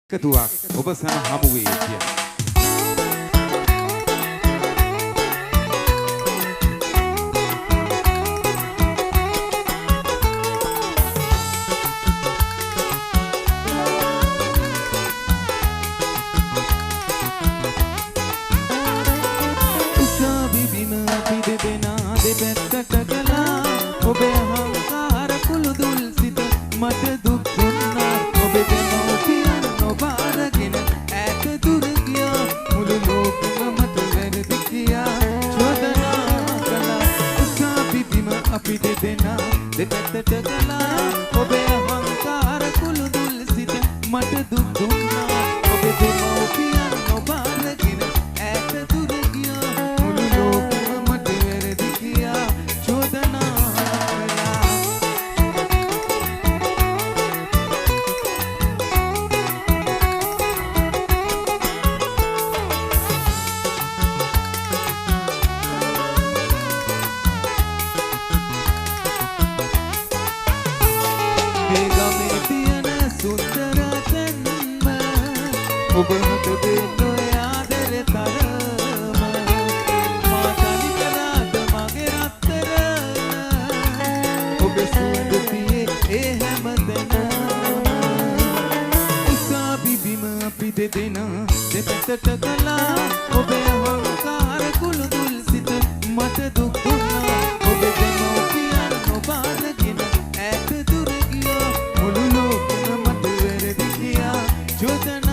එකතුවක් ඔබ සම හමු වේ කියන. උසාවි බිම අපි දෙදෙනා දෙපැත්තට කළා. ඔබේ අහංකාර කුළු දුල් සිත මට දුක් දුන්නා. ඔබේ දෙමව්පියන් ඔබ අරගෙන ඈත දුර ගියා. මුළු ලෝකෙම මට වැරදි කියා චෝදනා කළා. උසාවි බිම අපි දෙදෙනා දෙපැත්තට කළා. ඔබේ අහංකාර කුළු දුල් සිත මට දුක් දුන්නා. ඔබේ දෙමව්පියන් ඔබ අරගෙන ඈත දුර ගියා. මුළු ලෝකෙම මට වැරදි කියා චෝදනා කළා. මේ ගමේ තියෙන සුන්දර තැන්ම ඔබ හට දෙන්න ආදරේ තරම. මා තනි කළාද මගේ රත්තරන්. ඔබ සුවඳ පියේ ඒ හැමතැනම. උසාවි බිම අපි දෙදෙනා දෙපැත්තට කළා. ඔබේ අහංකාර කුළු දුල් සිත මට දුක් දුන්නා. ඔබේ දෙමව්පියන් ඔබ අරගෙන ඈත දුර ගියා. මුළු ලෝකෙම මට වැරදි කියා චෝදනා